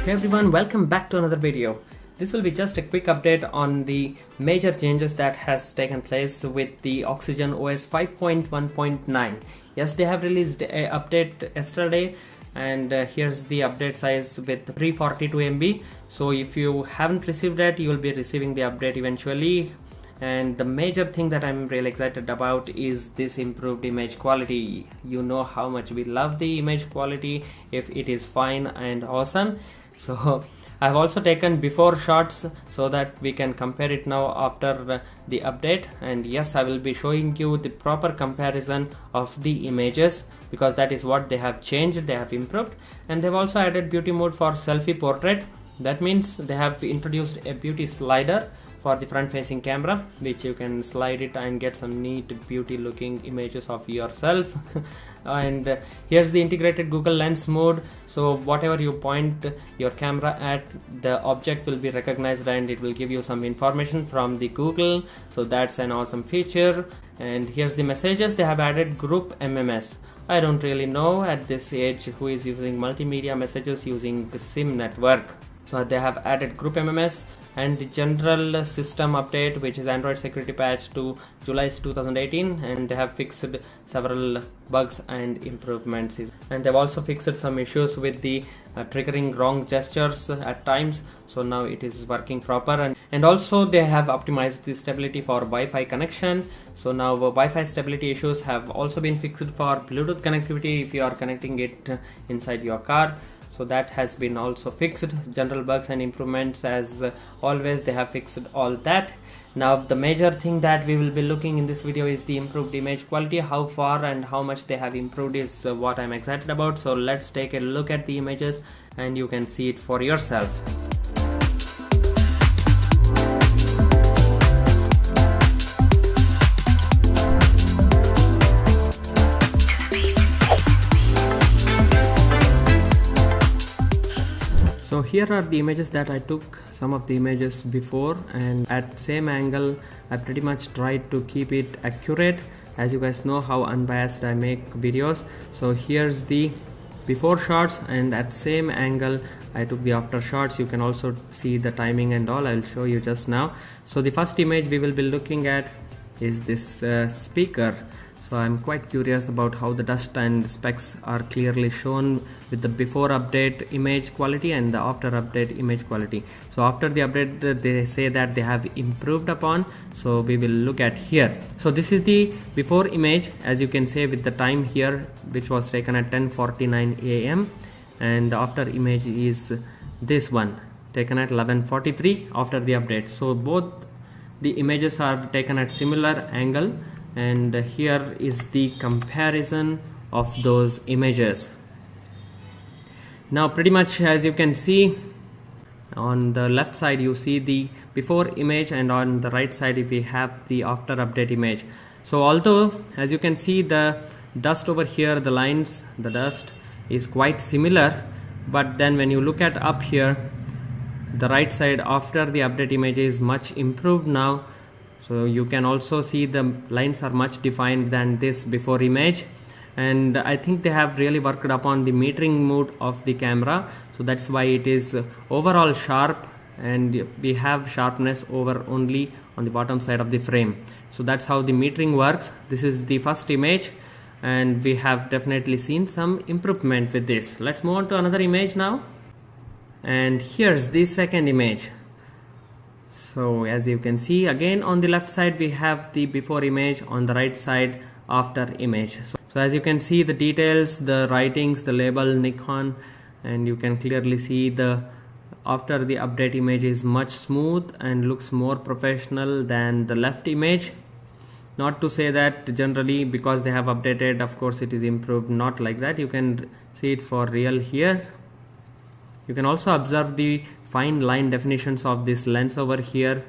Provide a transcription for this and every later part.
Hey everyone, welcome back to another video. This will be just a quick update on the major changes that has taken place with the Oxygen OS 5.1.9. Yes, they have released an update yesterday, and here's the update size with 342 MB. So if you haven't received that, you will be receiving the update eventually. And the major thing that I'm really excited about is this improved image quality. You know how much we love the image quality if it is fine and awesome. So I've also taken before shots so that we can compare it now after the update. And yes, I will be showing you the proper comparison of the images, because that is what they have changed, they have improved. And they've also added beauty mode for selfie portrait. That means they have introduced a beauty slider for the front facing camera, which you can slide it and get some neat beauty looking images of yourself. And here's the integrated Google Lens mode, so whatever you point your camera at, the object will be recognized and it will give you some information from the Google. So that's an awesome feature. And here's the messages. They have added group MMS. I don't really know at this age who is using multimedia messages using the SIM network. So they have added group MMS and the general system update, which is Android security patch to July 2018, and they have fixed several bugs and improvements. And they've also fixed some issues with the triggering wrong gestures at times, so now it is working proper. And also they have optimized the stability for Wi-Fi connection, so now Wi-Fi stability issues have also been fixed for Bluetooth connectivity if you are connecting it inside your car. So that has been also fixed. General bugs and improvements, as always, they have fixed all that. Now the major thing that we will be looking in this video is the improved image quality. How far and how much they have improved is what I'm excited about. So let's take a look at the images and you can see it for yourself. So here are the images that I took, some of the images before, and at same angle I pretty much tried to keep it accurate. As you guys know how unbiased I make videos. So here's the before shots, and at same angle I took the after shots. You can also see the timing and all. I'll show you just now. So the first image we will be looking at is this speaker. So I'm quite curious about how the dust and specs are clearly shown with the before update image quality and the after update image quality. So after the update, they say that they have improved upon, so we will look at here. So this is the before image, as you can say, with the time here, which was taken at 10:49 AM, and the after image is this one, taken at 11:43 after the update. So both the images are taken at similar angle, and here is the comparison of those images. Now pretty much, as you can see, on the left side you see the before image, and on the right side we have the after update image. So although, as you can see, the dust over here, the lines, the dust is quite similar, but then when you look at up here, the right side after the update image is much improved now. So you can also see the lines are much defined than this before image, and I think they have really worked upon the metering mode of the camera. So that's why it is overall sharp, and we have sharpness over only on the bottom side of the frame. So that's how the metering works. This is the first image, and we have definitely seen some improvement with this. Let's move on to another image now, and here's the second image. So as you can see, again on the left side we have the before image, on the right side after image. So as you can see, the details, the writings, the label Nikon, and you can clearly see the after the update image is much smooth and looks more professional than the left image. Not to say that generally because they have updated, of course it is improved, not like that. You can see it for real here. You can also observe the fine line definitions of this lens over here.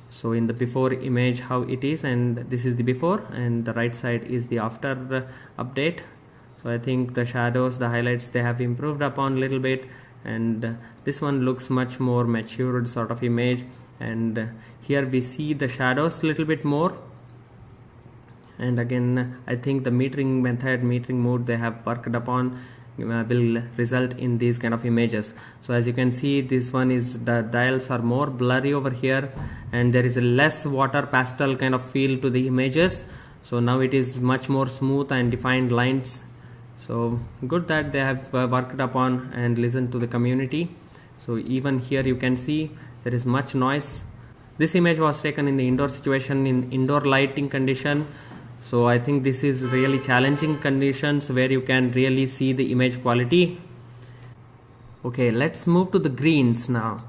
So in the before image how it is, and this is the before, and the right side is the after update. So I think the shadows, the highlights, they have improved upon a little bit, and this one looks much more matured sort of image, and here we see the shadows a little bit more. And again, I think the metering method, metering mode, they have worked upon will result in these kind of images. So as you can see, this one is, the dials are more blurry over here, and there is a less water pastel kind of feel to the images. So now it is much more smooth and defined lines. So good that they have worked upon and listened to the community. So even here you can see there is much noise. This image was taken in the indoor situation, in indoor lighting condition. So I think this is really challenging conditions where you can really see the image quality. Okay, let's move to the greens now.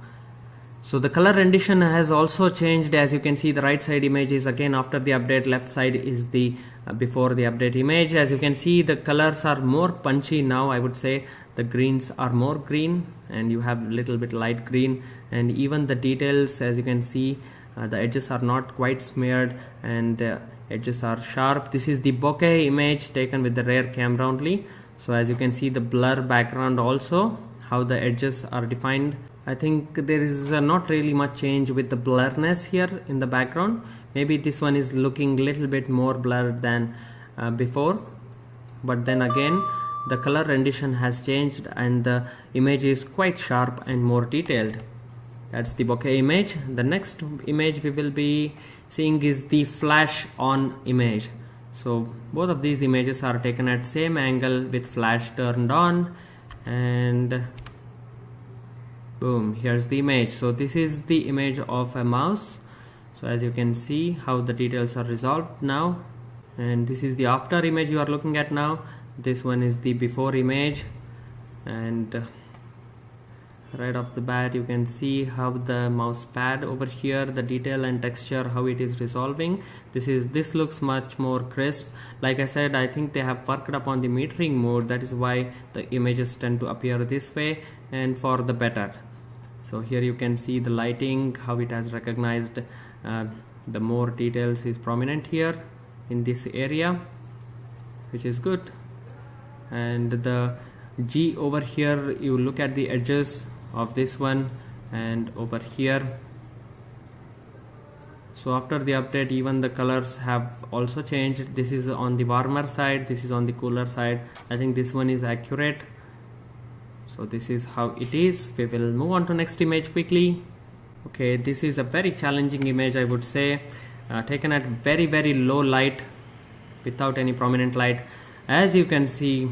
So the color rendition has also changed. As you can see, the right side image is again after the update, left side is the before the update image. As you can see, the colors are more punchy now. I would say the greens are more green, and you have little bit light green, and even the details, as you can see, the edges are not quite smeared and the edges are sharp. This is the bokeh image taken with the rear camera only. So as you can see, the blur background also, how the edges are defined. I think there is not really much change with the blurriness here in the background. Maybe this one is looking little bit more blurred than before, but then again the color rendition has changed and the image is quite sharp and more detailed. That's the bokeh image. The next image we will be seeing is the flash on image. So both of these images are taken at same angle with flash turned on, and boom, here's the image. So this is the image of a mouse. So as you can see how the details are resolved now, and this is the after image you are looking at now. This one is the before image, and right off the bat you can see how the mouse pad over here, the detail and texture, how it is resolving. This looks much more crisp. Like I said, I think they have worked upon the metering mode. That is why the images tend to appear this way and for the better. So here you can see the lighting, how it has recognized the more details is prominent here in this area, which is good. And the G over here, you look at the edges of this one and over here. So after the update, even the colors have also changed. This is on the warmer side, this is on the cooler side. I think this one is accurate. So this is how it is. We will move on to next image quickly. Okay, this is a very challenging image, I would say, taken at very low light without any prominent light. As you can see,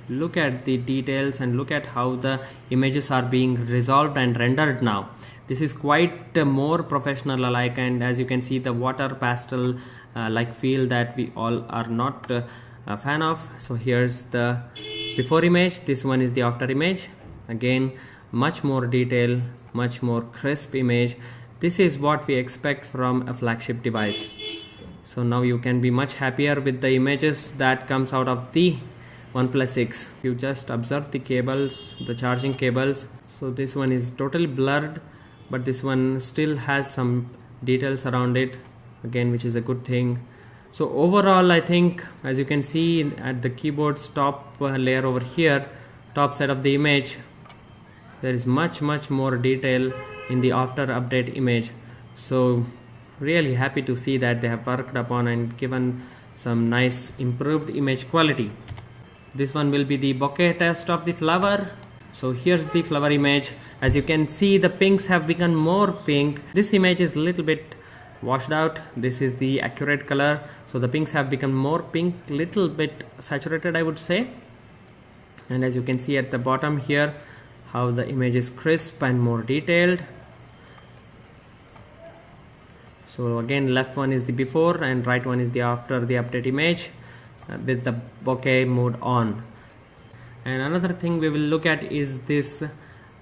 look at the details and look at how the images are being resolved and rendered now. This is quite more professional like, and as you can see, the water pastel like feel that we all are not a fan of. So here's the before image, this one is the after image. Again, much more detail, much more crisp image. This is what we expect from a flagship device. So now you can be much happier with the images that comes out of the OnePlus 6. You just observe the cables, the charging cables. So this one is totally blurred, but this one still has some details around it, again, which is a good thing. So overall, I think, as you can see at the keyboard's top layer over here, top side of the image, there is much more detail in the after update image. So really happy to see that they have worked upon and given some nice improved image quality. This one will be the bokeh test of the flower. So here's the flower image. As you can see, the pinks have become more pink. This image is a little bit washed out. This is the accurate color. So the pinks have become more pink, little bit saturated, I would say. And as you can see at the bottom here, how the image is crisp and more detailed. So again, left one is the before and right one is the after the update image with the bokeh mode on. And another thing we will look at is this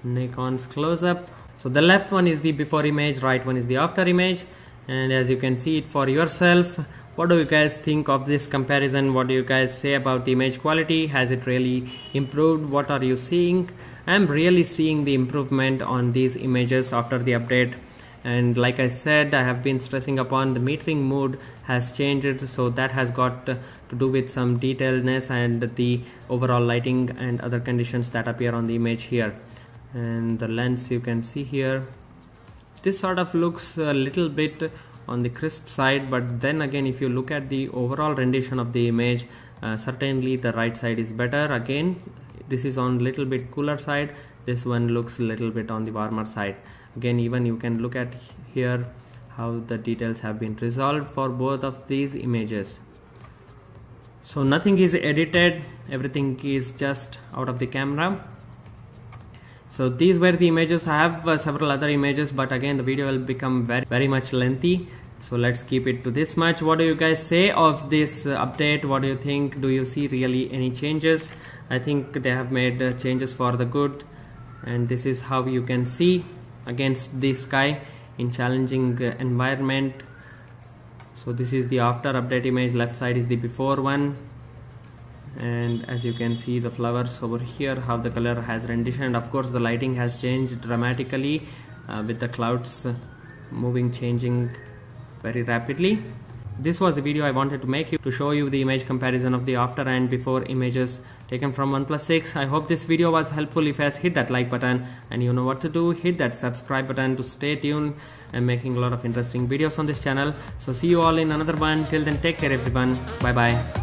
Nikon's close-up. So the left one is the before image, right one is the after image. And as you can see it for yourself, what do you guys think of this comparison? What do you guys say about the image quality? Has it really improved? What are you seeing? I'm really seeing the improvement on these images after the update. And like I said, I have been stressing upon the metering mode has changed, so that has got to do with some detailedness and the overall lighting and other conditions that appear on the image here. And the lens you can see here, this sort of looks a little bit on the crisp side, but then again, if you look at the overall rendition of the image, certainly the right side is better. Again, this is on little bit cooler side, this one looks a little bit on the warmer side. Again, even you can look at here how the details have been resolved for both of these images. So nothing is edited, everything is just out of the camera. So these were the images. I have several other images, but again the video will become very much lengthy, so let's keep it to this much. What do you guys say of this update? What do you think? Do you see really any changes? I think they have made changes for the good, and this is how you can see against the sky in challenging environment. So this is the after update image, left side is the before one, and as you can see the flowers over here, how the color has rendition, and of course the lighting has changed dramatically with the clouds moving, changing very rapidly. This was the video I wanted to make to show you the image comparison of the after and before images taken from OnePlus 6. I hope this video was helpful. If yes, hit that like button, and you know what to do, hit that subscribe button to stay tuned. I'm making a lot of interesting videos on this channel. So see you all in another one. Till then, take care everyone. Bye bye.